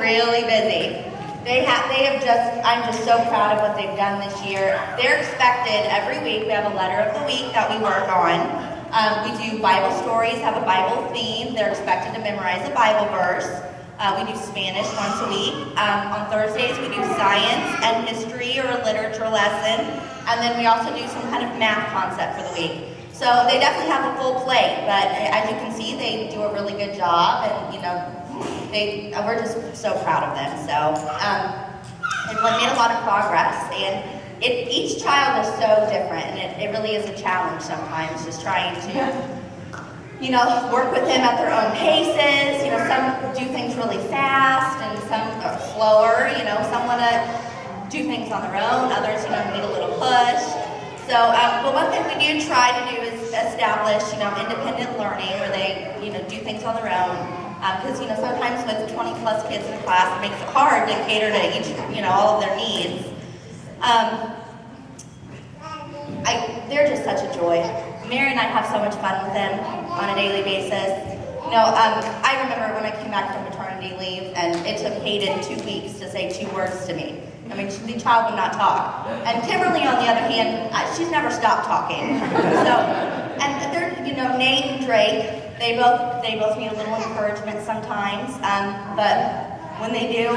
really busy. I'm just so proud of what they've done this year. They're expected every week. We have a letter of the week that we work on. We do Bible stories, have a Bible theme. They're expected to memorize a Bible verse. We do Spanish once a week. On Thursdays, we do science and history or a literature lesson. And then we also do some kind of math concept for the week. So they definitely have a full plate, but as you can see, they do a really good job, and we're just so proud of them. So they've made a lot of progress, and each child is so different, and it really is a challenge sometimes, just trying to work with them at their own paces. Some do things really fast, and some are slower. Some want to do things on their own. Others, need a little push. So, but one thing we do try to do is establish, independent learning where they, do things on their own. Because, sometimes with 20 plus kids in a class, it makes it hard to cater to each, all of their needs. They're just such a joy. Mary and I have so much fun with them on a daily basis. I remember when I came back from maternity leave, and it took Hayden 2 weeks to say 2 words to me. The child would not talk. And Kimberly, on the other hand, she's never stopped talking. So, and they're, Nate and Drake, they both need a little encouragement sometimes. But when they do,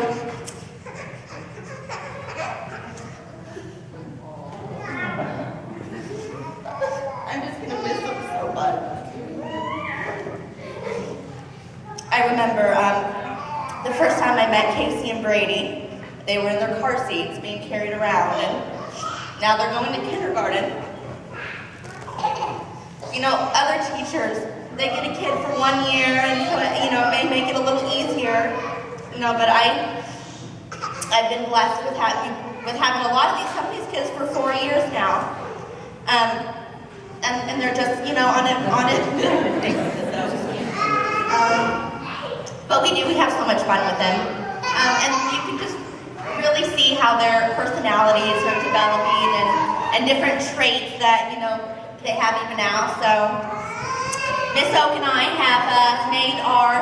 I'm just gonna miss them so much. I remember the first time I met Casey and Brady. They were in their car seats being carried around, and now they're going to kindergarten. Other teachers, they get a kid for 1 year, and it may make it a little easier. But I've been blessed with having some of these kids for 4 years now, and they're just on it. But we have so much fun with them, and you can just really see how their personalities are developing and different traits that they have even now. So Miss Oak and I have made our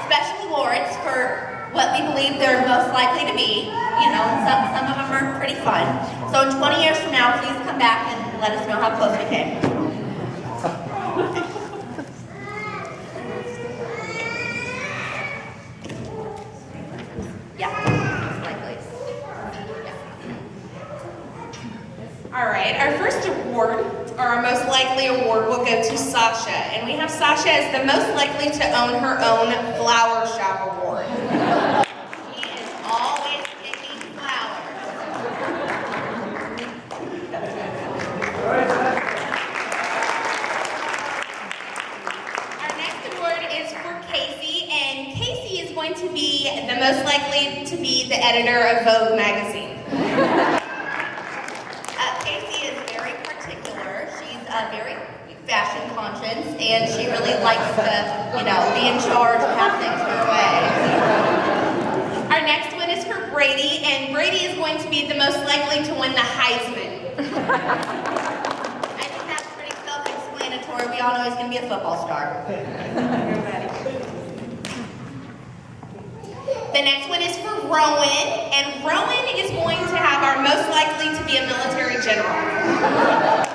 special awards for what we believe they're most likely to be. Some of them are pretty fun. So in 20 years from now, please come back and let us know how close we came. All right, our first award, or our most likely award, will go to Sasha. And we have Sasha as the most likely to own her own flower shop award. She is always picking flowers. Our next award is for Casey, and Casey is going to be the most likely to be the editor of Vogue magazine. Very fashion conscious, and she really likes to, be in charge and have things her way. Our next one is for Brady, and Brady is going to be the most likely to win the Heisman. I think that's pretty self-explanatory. We all know he's going to be a football star. The next one is for Rowan, and Rowan is going to have our most likely to be a military general.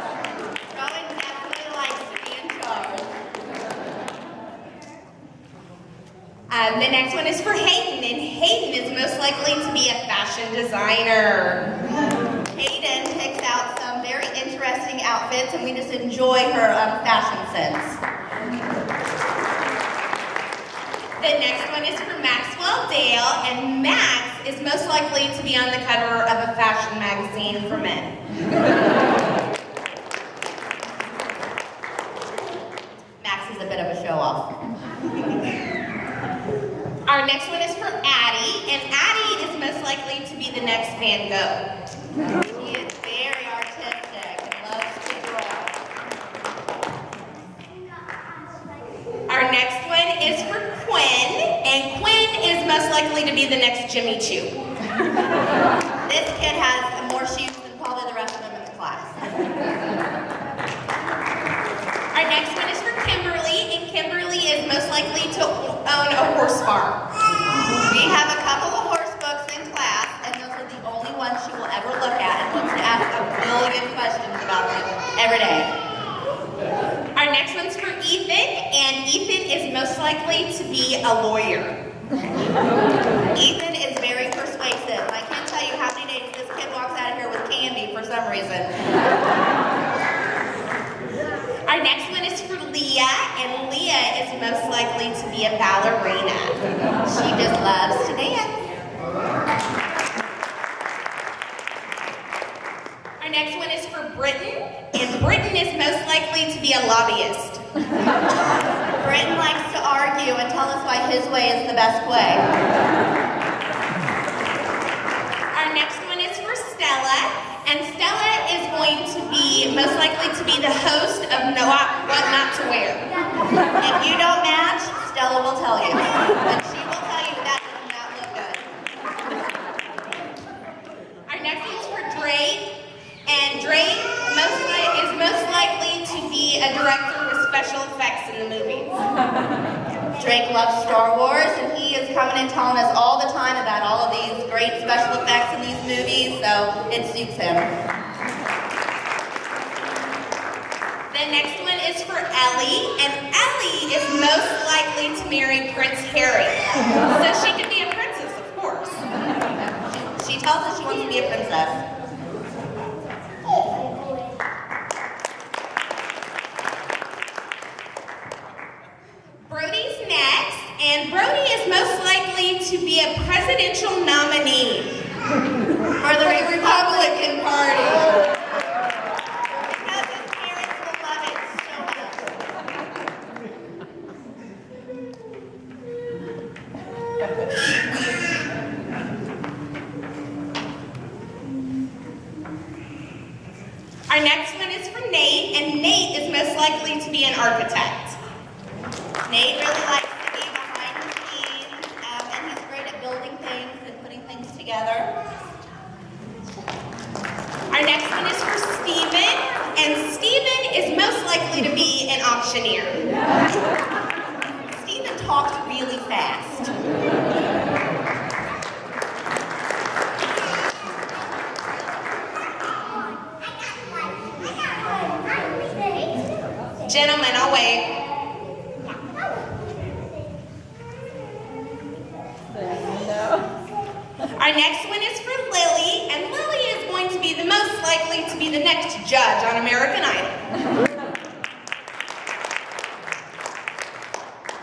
The next one is for Hayden, and Hayden is most likely to be a fashion designer. Hayden picks out some very interesting outfits, and we just enjoy her fashion sense. The next one is for Maxwell Dale, and Max is most likely to be on the cover of a fashion magazine for men. Max is a bit of a show-off. Our next one is for Addie, and Addie is most likely to be the next Van Gogh. She is very artistic and loves to draw. Our next one is for Quinn, and Quinn is most likely to be the next Jimmy Choo. This kid has more shoes than probably the rest of them in the class. Our next one is for Kimberly, and Kimberly is most likely to own a horse farm. We have good questions about them every day. Our next one's for Ethan, and Ethan is most likely to be a lawyer. Ethan is very persuasive. I can't tell you how many days this kid walks out of here with candy for some reason. Our next one is for Leah, and Leah is most likely to be a ballerina. She just loves to dance. Our next one is for Britton, and Britton is most likely to be a lobbyist. Britton likes to argue and tell us why his way is the best way. Our next one is for Stella, and Stella is going to be most likely to be the host of What Not to Wear. If you don't match, Stella will tell you. And she will tell you that does not look good. Our next one's for Drake, and Drake is most likely to be a director with special effects in the movies. Drake loves Star Wars, and he is coming and telling us all the time about all of these great special effects in these movies, so it suits him. The next one is for Ellie, and Ellie is most likely to marry Prince Harry. So she could be a princess, of course. She tells us she wants to be a princess. Brody's next, and Brody is most likely to be a presidential nominee For the Republican Party. Because his parents will love it so much. Our next one is for Nate, and Nate is most likely to be an architect. Nate really likes to be behind the scenes, and he's great at building things and putting things together. Our next one is for Steven, and Steven is most likely to be an auctioneer. Steven talks really fast. Gentlemen, I'll wait. Our next one is for Lily, and Lily is going to be the most likely to be the next judge on American Idol.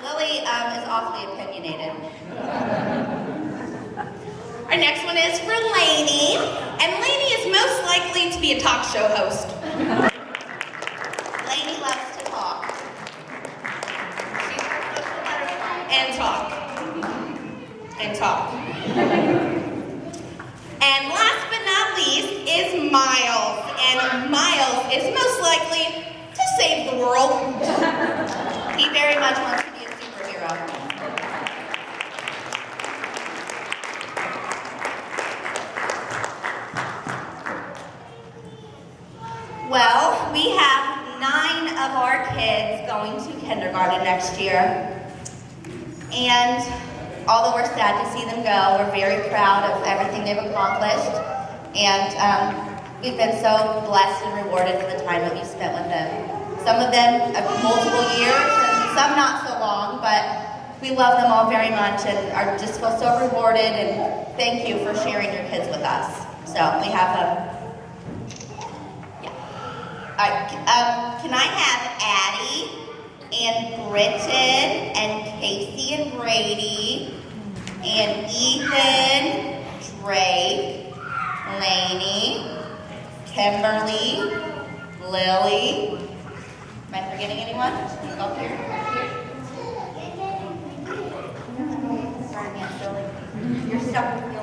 Lily is awfully opinionated. Our next one is for Lainey, and Lainey is most likely to be a talk show host. Lainey loves to talk. She's supposed to let her talk. And talk. And talk. And last but not least is Miles. And Miles is most likely to save the world. He very much wants to be a superhero. Well, we have 9 of our kids going to kindergarten next year. And although we're sad to see them go, we're very proud of everything they've accomplished. And we've been so blessed and rewarded for the time that we spent with them. Some of them have multiple years, and some not so long, but we love them all very much and are just feel so rewarded, and thank you for sharing your kids with us. So we have can I have Addie and Britton and Casey and Brady and Ethan, Drake, Lainey, Kimberly, Lily. Am I forgetting anyone? Up here. Sorry, Aunt Lily. You're stuck with